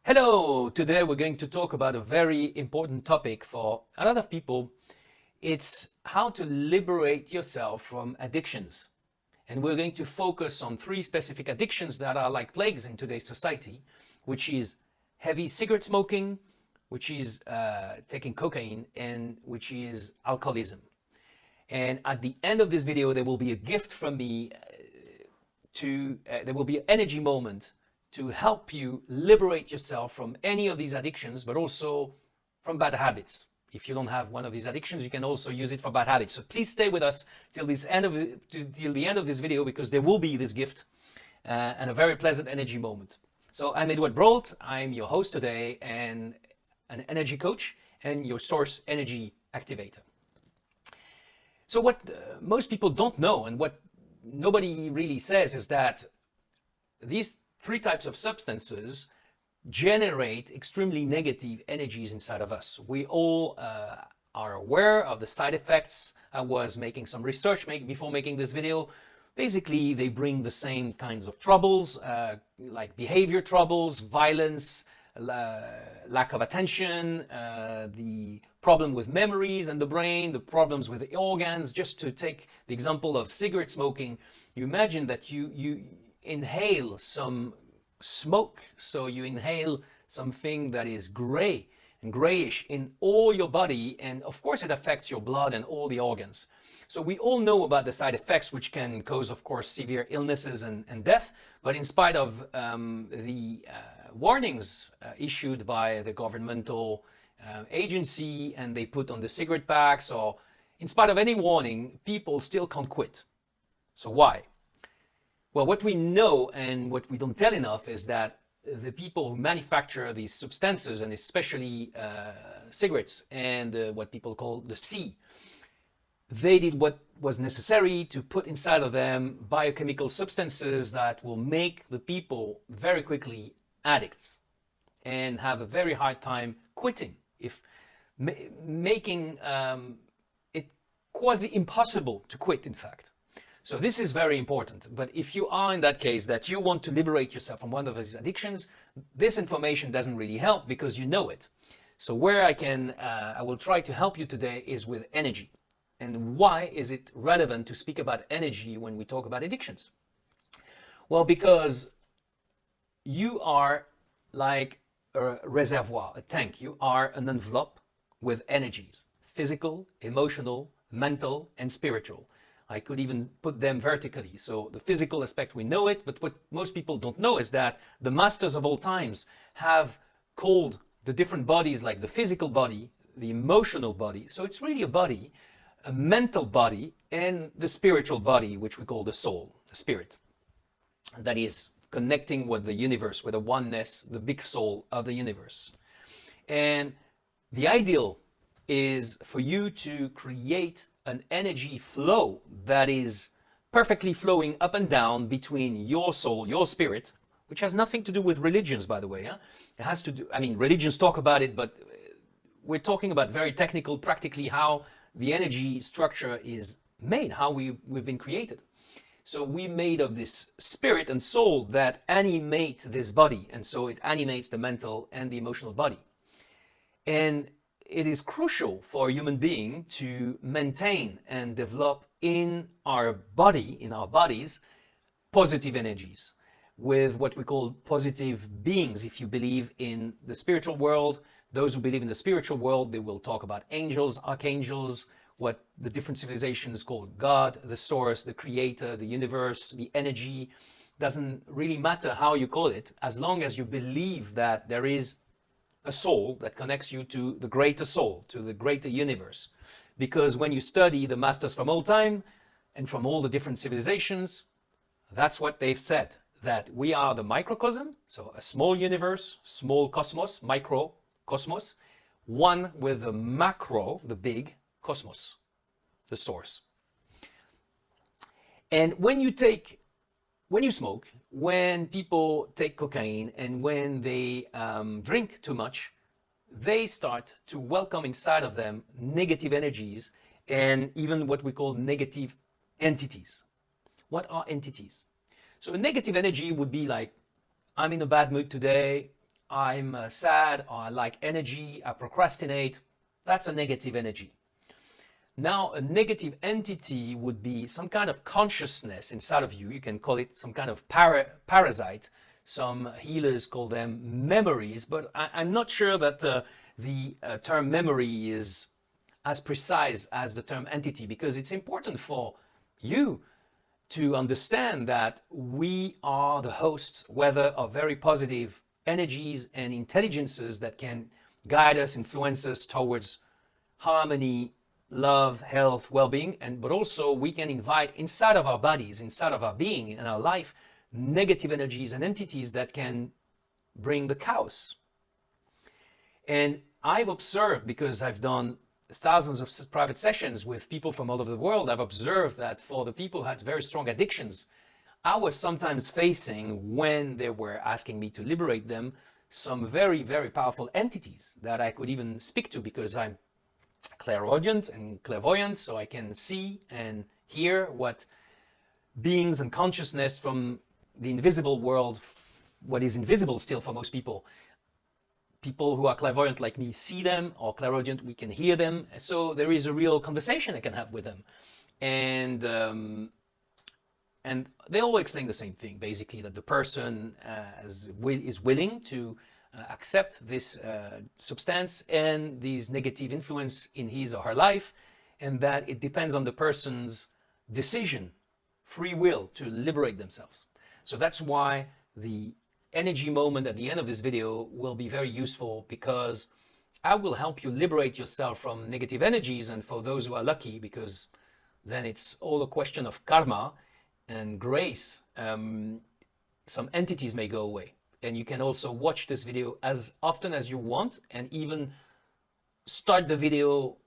Hello! Today we're going to talk about a very important topic for a lot of people. It's how to liberate yourself from addictions. And we're going to focus on three specific addictions that are like plagues in today's society, which is heavy cigarette smoking, which is taking cocaine, and which is alcoholism. And at the end of this video, there will be a gift from me there will be an energy moment to help you liberate yourself from any of these addictions, but also from bad habits. If you don't have one of these addictions, you can also use it for bad habits. So please stay with us till the end of this video, because there will be this gift and a very pleasant energy moment. So I'm Edouard Brault. I'm your host today and an energy coach and your source energy activator. So what most people don't know and what nobody really says is that these three types of substances generate extremely negative energies inside of us. We all are aware of the side effects. I was making some research before making this video. Basically, they bring the same kinds of troubles, like behavior troubles, violence, lack of attention, the problem with memories and the brain, the problems with the organs. Just to take the example of cigarette smoking, you imagine that you inhale some smoke, so you inhale something that is gray and grayish in all your body, and of course it affects your blood and all the organs. So we all know about the side effects, which can cause, of course, severe illnesses and death. But in spite of the warnings issued by the governmental agency, and they put on the cigarette packs, or in spite of any warning, people still can't quit. So why? Well, what we know and what we don't tell enough is that the people who manufacture these substances, and especially cigarettes and what people call the C, they did what was necessary to put inside of them biochemical substances that will make the people very quickly addicts and have a very hard time quitting, if making it quasi impossible to quit, in fact. So this is very important. But if you are in that case that you want to liberate yourself from one of these addictions, this information doesn't really help because you know it. So where I will try to help you today is with energy. And why is it relevant to speak about energy when we talk about addictions? Well, because you are like a reservoir, a tank. You are an envelope with energies: physical, emotional, mental, and spiritual. I could even put them vertically. So the physical aspect, we know it, but what most people don't know is that the masters of all times have called the different bodies, like the physical body, the emotional body. So it's really a body, a mental body, and the spiritual body, which we call the soul, the spirit. That is connecting with the universe, with the oneness, the big soul of the universe. And the ideal is for you to create an energy flow that is perfectly flowing up and down between your soul, your spirit, which has nothing to do with religions, by the way. It has to do, religions talk about it, but we're talking about very technical, practically how the energy structure is made, how we've been created. So we made of this spirit and soul that animate this body, and so it animates the mental and the emotional body. And it is crucial for a human being to maintain and develop in our body, in our bodies, positive energies with what we call positive beings. If you believe in the spiritual world, those who believe in the spiritual world, they will talk about angels, archangels, what the different civilizations call God, the source, the creator, the universe, the energy. Doesn't really matter how you call it, as long as you believe that there is a soul that connects you to the greater soul, to the greater universe. Because when you study the masters from all time and from all the different civilizations, that's what they've said, that we are the microcosm, so a small universe, small cosmos, microcosmos, one with the macro, the big cosmos, the source. And when you smoke, when people take cocaine, and when they drink too much, they start to welcome inside of them negative energies and even what we call negative entities. What are entities? So a negative energy would be like, I'm in a bad mood today, I'm sad, or I lack energy, I procrastinate. That's a negative energy. Now, a negative entity would be some kind of consciousness inside of you. You can call it some kind of parasite. Some healers call them memories, but I'm not sure that the term memory is as precise as the term entity, because it's important for you to understand that we are the hosts, whether of very positive energies and intelligences that can guide us, influence us towards harmony, love, health, well-being, but also we can invite inside of our bodies, inside of our being, in our life, negative energies and entities that can bring the chaos. And I've observed, because I've done thousands of private sessions with people from all over the world, I've observed that for the people who had very strong addictions, I was sometimes facing, when they were asking me to liberate them, some very, very powerful entities that I could even speak to, because I'm clairaudient and clairvoyant, so I can see and hear what beings and consciousness from the invisible world, what is invisible still for most people. People who are clairvoyant like me see them, or clairaudient, we can hear them. So there is a real conversation I can have with them. And they all explain the same thing, basically, that the person is willing to accept this substance and these negative influence in his or her life, and that it depends on the person's decision, free will, to liberate themselves. So that's why the energy moment at the end of this video will be very useful, because I will help you liberate yourself from negative energies. And for those who are lucky, because then it's all a question of karma and grace, some entities may go away. And you can also watch this video as often as you want, and even start the video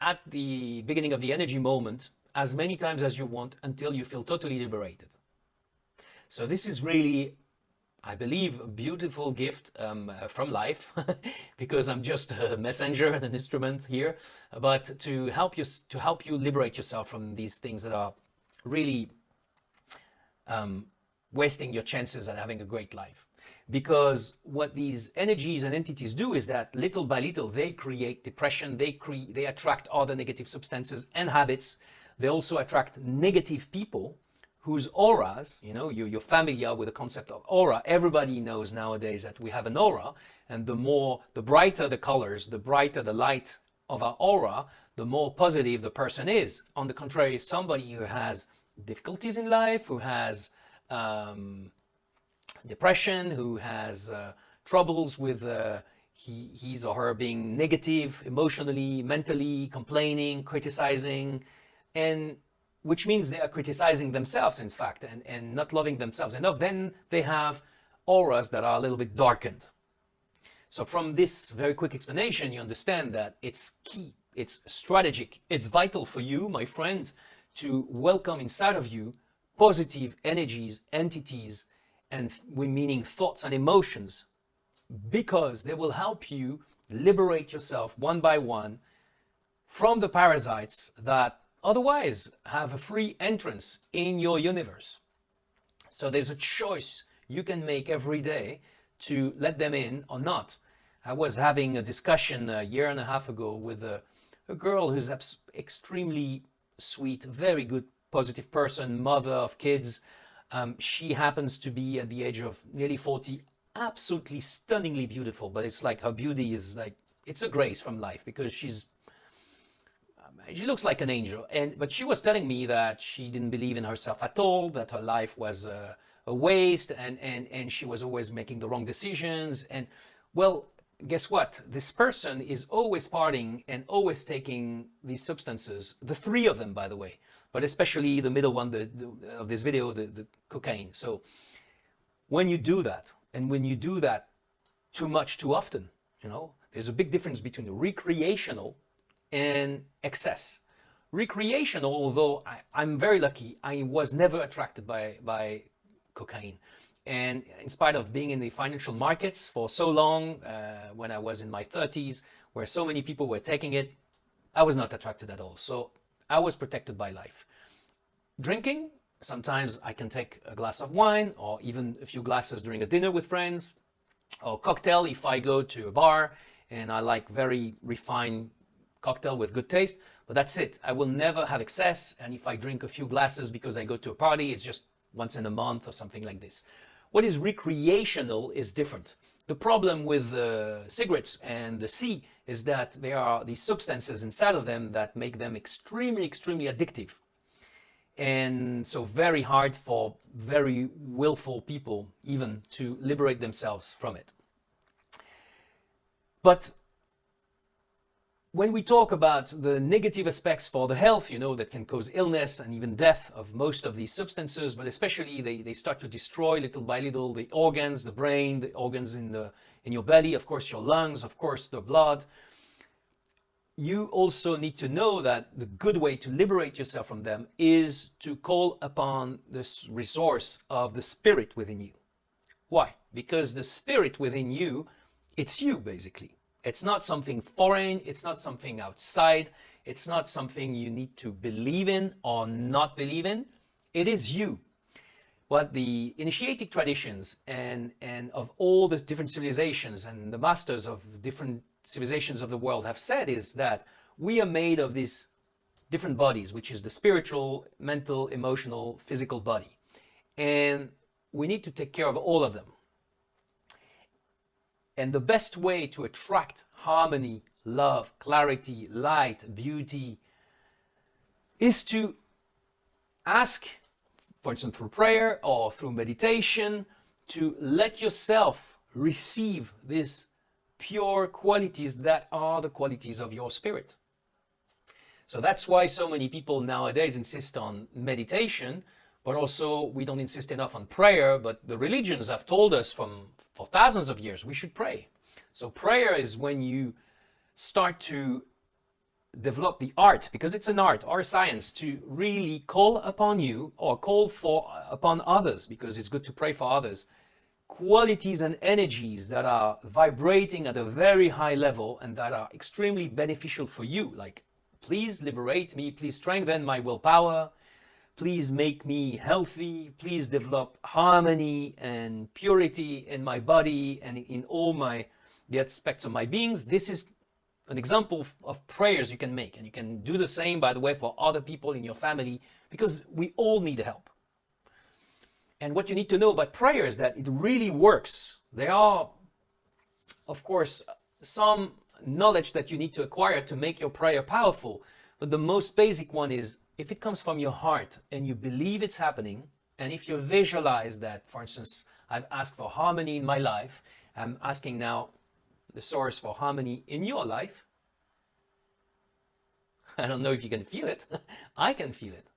at the beginning of the energy moment as many times as you want until you feel totally liberated. So this is really, I believe, a beautiful gift from life, because I'm just a messenger and an instrument here, but to help you liberate yourself from these things that are really wasting your chances at having a great life. Because what these energies and entities do is that little by little they create depression, they attract other negative substances and habits. They also attract negative people whose auras, you're familiar with the concept of aura. Everybody knows nowadays that we have an aura, and the brighter the colors, the brighter the light of our aura, the more positive the person is. On the contrary, somebody who has difficulties in life, who has depression, who has troubles with his or her being negative emotionally, mentally, complaining, criticizing, and which means they are criticizing themselves, in fact, and not loving themselves enough, then they have auras that are a little bit darkened. So from this very quick explanation, you understand that it's key, it's strategic, it's vital for you, my friend, to welcome inside of you positive energies, entities, and meaning thoughts and emotions, because they will help you liberate yourself one by one from the parasites that otherwise have a free entrance in your universe. So there's a choice you can make every day to let them in or not. I was having a discussion a year and a half ago with a girl who's extremely sweet, very good, positive person, mother of kids. She happens to be at the age of nearly 40, absolutely stunningly beautiful, but it's like her beauty is like, it's a grace from life, because she looks like an angel. But she was telling me that she didn't believe in herself at all, that her life was a waste, and she was always making the wrong decisions. And well, guess what? This person is always partying and always taking these substances, the three of them, by the way, but especially the middle one of this video, the cocaine. So when you do that, and when you do that too much, too often, there's a big difference between recreational and excess. Recreational, although I'm very lucky, I was never attracted by cocaine. And in spite of being in the financial markets for so long, when I was in my 30s, where so many people were taking it, I was not attracted at all. So I was protected by life. Drinking, sometimes I can take a glass of wine or even a few glasses during a dinner with friends. Or cocktail, if I go to a bar and I like very refined cocktail with good taste, but that's it. I will never have excess. And if I drink a few glasses because I go to a party, it's just once in a month or something like this. What is recreational is different. The problem with cigarettes and the C is that there are these substances inside of them that make them extremely, extremely addictive. And so very hard for very willful people even to liberate themselves from it. But when we talk about the negative aspects for the health, that can cause illness and even death of most of these substances, but especially they start to destroy little by little the organs, the brain, the organs in your belly, of course your lungs, of course the blood. You also need to know that the good way to liberate yourself from them is to call upon this resource of the spirit within you. Why? Because the spirit within you, it's you basically. It's not something foreign, it's not something outside, it's not something you need to believe in or not believe in. It is you. What the initiatic traditions and of all the different civilizations and the masters of different civilizations of the world have said is that we are made of these different bodies, which is the spiritual, mental, emotional, physical body. And we need to take care of all of them. And the best way to attract harmony, love, clarity, light, beauty is to ask, for instance, through prayer or through meditation, to let yourself receive these pure qualities that are the qualities of your spirit. So that's why so many people nowadays insist on meditation, but also we don't insist enough on prayer. But the religions have told us for thousands of years we should pray. So prayer is when you start to develop the art, because it's an art or a science, to really call upon you or call upon others, because it's good to pray for others, qualities and energies that are vibrating at a very high level and that are extremely beneficial for you. Like, please liberate me, please strengthen my willpower, please make me healthy, please develop harmony and purity in my body and in all the aspects of my beings. This is an example of prayers you can make. And you can do the same, by the way, for other people in your family, because we all need help. And what you need to know about prayer is that it really works. There are, of course, some knowledge that you need to acquire to make your prayer powerful. But the most basic one is, if it comes from your heart and you believe it's happening, and if you visualize that, for instance, I've asked for harmony in my life, I'm asking now the source for harmony in your life. I don't know if you can feel it. I can feel it.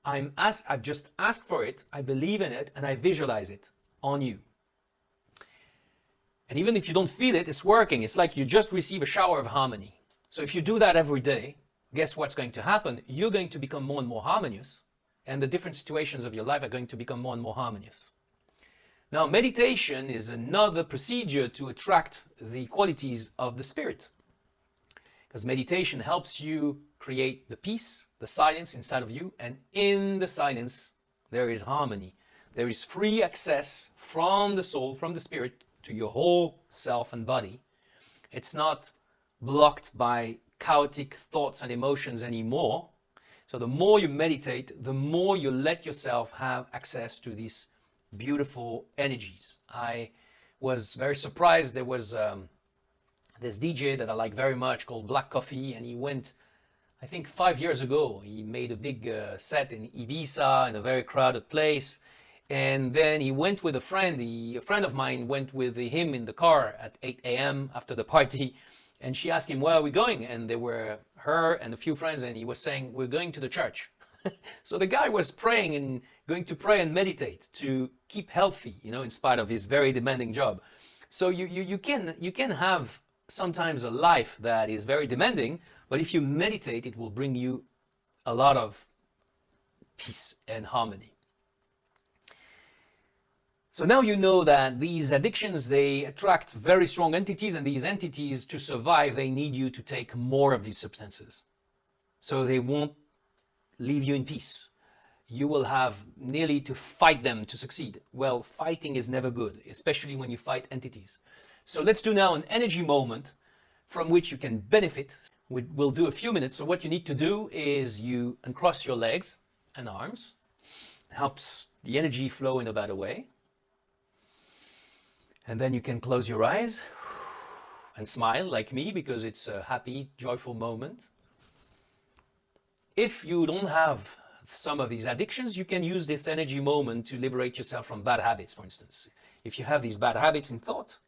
I've just asked for it, I believe in it, and I visualize it on you. And even if you don't feel it, it's working. It's like you just receive a shower of harmony. So if you do that every day, guess what's going to happen? You're going to become more and more harmonious, and the different situations of your life are going to become more and more harmonious. Now, meditation is another procedure to attract the qualities of the spirit, because meditation helps you create the peace, the silence inside of you, and in the silence there is harmony. There is free access from the soul, from the spirit, to your whole self and body. It's not blocked by chaotic thoughts and emotions anymore. So the more you meditate, the more you let yourself have access to these beautiful energies. I was very surprised. There was this DJ that I like very much called Black Coffee, and he went, I think 5 years ago, he made a big set in Ibiza in a very crowded place. And then he went with a friend. A friend of mine went with him in the car at 8 a.m. after the party. And she asked him, where are we going? And there were her and a few friends. And he was saying, we're going to the church. So the guy was praying and going to pray and meditate to keep healthy, in spite of his very demanding job. So you can have sometimes a life that is very demanding, but if you meditate, it will bring you a lot of peace and harmony. So now you know that these addictions, they attract very strong entities, and these entities, to survive, they need you to take more of these substances. So they won't leave you in peace. you will have nearly to fight them to succeed. Well, fighting is never good, especially when you fight entities. So let's do now an energy moment from which you can benefit. We'll do a few minutes. So what you need to do is you uncross your legs and arms. Helps the energy flow in a better way. And then you can close your eyes and smile like me, because it's a happy, joyful moment. If you don't have some of these addictions, you can use this energy moment to liberate yourself from bad habits, for instance. If you have these bad habits in thought,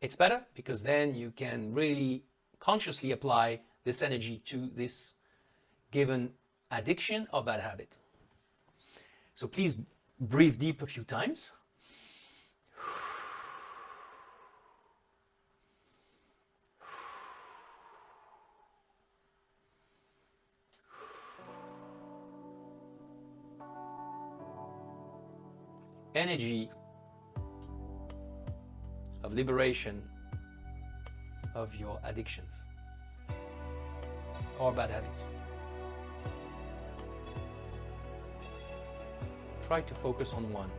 it's better, because then you can really consciously apply this energy to this given addiction or bad habit. So please breathe deep a few times. Energy of liberation of your addictions or bad habits. Try to focus on one.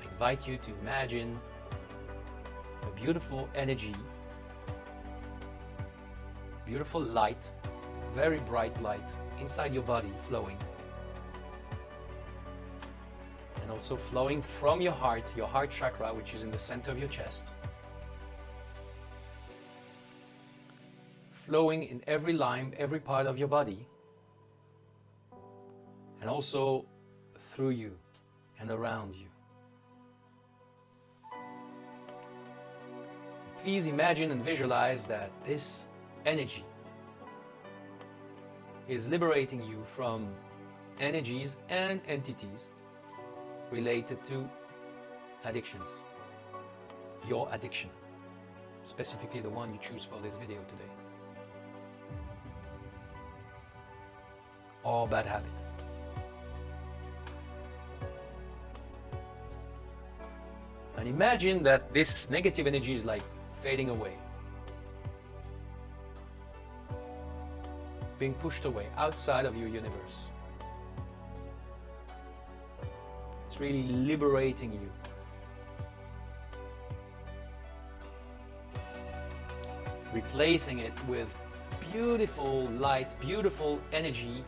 I invite you to imagine a beautiful energy, beautiful light, very bright light inside your body flowing. And also flowing from your heart chakra, which is in the center of your chest. Flowing in every line, every part of your body. And also through you and around you. Please imagine and visualize that this energy is liberating you from energies and entities related to addictions. Your addiction, specifically the one you choose for this video today. Or bad habit. And imagine that this negative energy is like fading away, being pushed away outside of your universe. It's really liberating you. Replacing it with beautiful light, beautiful energy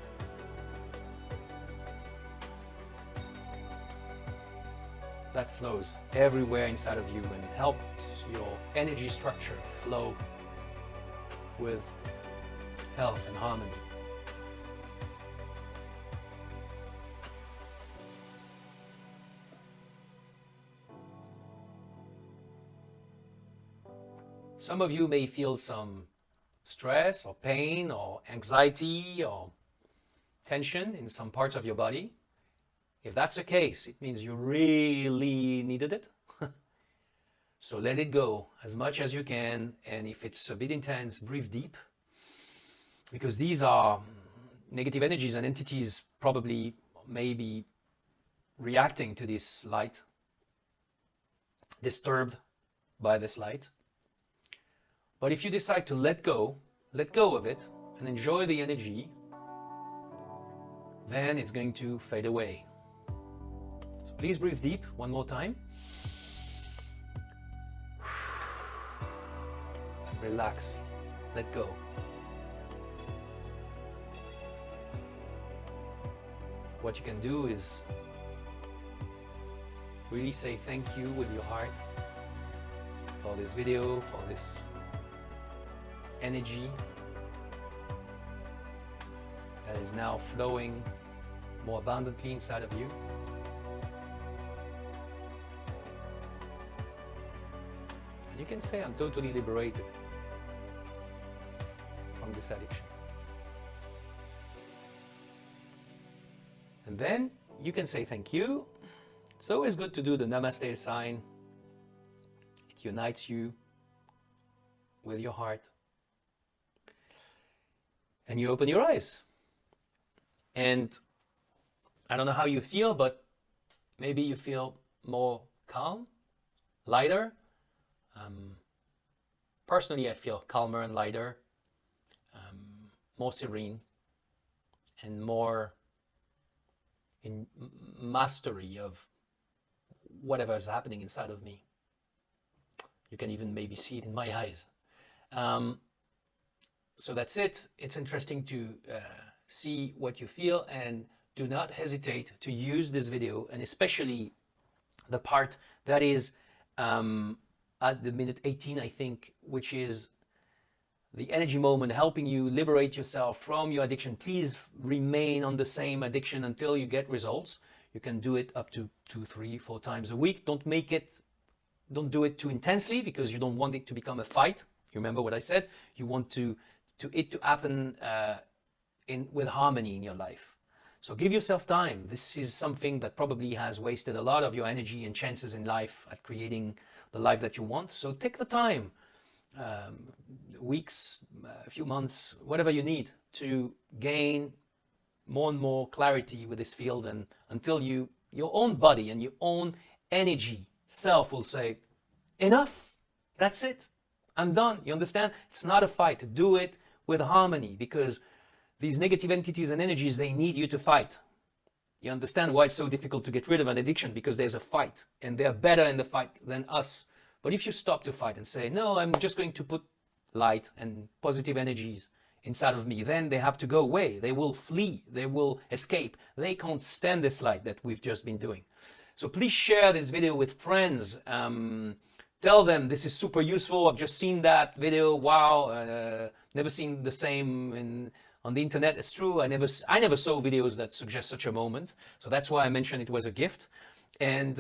that flows everywhere inside of you and helps your energy structure flow with health and harmony. Some of you may feel some stress or pain or anxiety or tension in some parts of your body. If that's the case, it means you really needed it. So let it go as much as you can, and if it's a bit intense, breathe deep, because these are negative energies and entities probably maybe reacting to this light, disturbed by this light. But if you decide to let go of it and enjoy the energy, then it's going to fade away. So please breathe deep one more time. Relax, let go. What you can do is really say thank you with your heart for this video, for this energy that is now flowing more abundantly inside of you. And you can say, I'm totally liberated from this addiction. And then you can say thank you. It's always good to do the Namaste sign. It unites you with your heart. And you open your eyes. And I don't know how you feel, but maybe you feel more calm, lighter, personally, I feel calmer and lighter, more serene, and more in mastery of whatever is happening inside of me. You can even maybe see it in my eyes. So that's it. It's interesting to see what you feel, and do not hesitate to use this video, and especially the part that is at the minute 18, I think, which is the energy moment, helping you liberate yourself from your addiction. Please remain on the same addiction until you get results. You can do it up to 2, 3, 4 times a week. Don't do it too intensely, because you don't want it to become a fight. You remember what I said? You want it to happen with harmony in your life. So give yourself time. This is something that probably has wasted a lot of your energy and chances in life at creating the life that you want. So take the time, weeks, a few months, whatever you need to gain more and more clarity with this field, and until your own body and your own energy self will say, enough, that's it, I'm done. You understand? It's not a fight. Do it with harmony, because these negative entities and energies, they need you to fight. You understand why it's so difficult to get rid of an addiction? Because there's a fight, and they're better in the fight than us. But if you stop to fight and say, no, I'm just going to put light and positive energies inside of me, then they have to go away. They will flee. They will escape. They can't stand this light that we've just been doing. So please share this video with friends. Tell them this is super useful. I've just seen that video. Wow. Never seen the same on the internet. It's true. I never saw videos that suggest such a moment. So that's why I mentioned it was a gift. And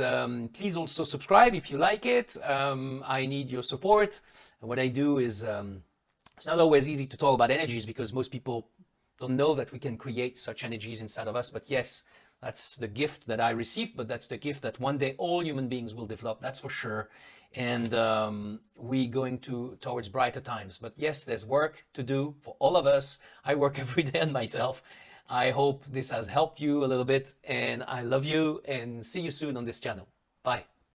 please also subscribe if you like it. I need your support. And what I do is, it's not always easy to talk about energies, because most people don't know that we can create such energies inside of us. But yes, that's the gift that I received, but that's the gift that one day all human beings will develop, that's for sure. And we're going towards brighter times. But yes, there's work to do for all of us. I work every day on myself. I hope this has helped you a little bit, and I love you, and see you soon on this channel. Bye.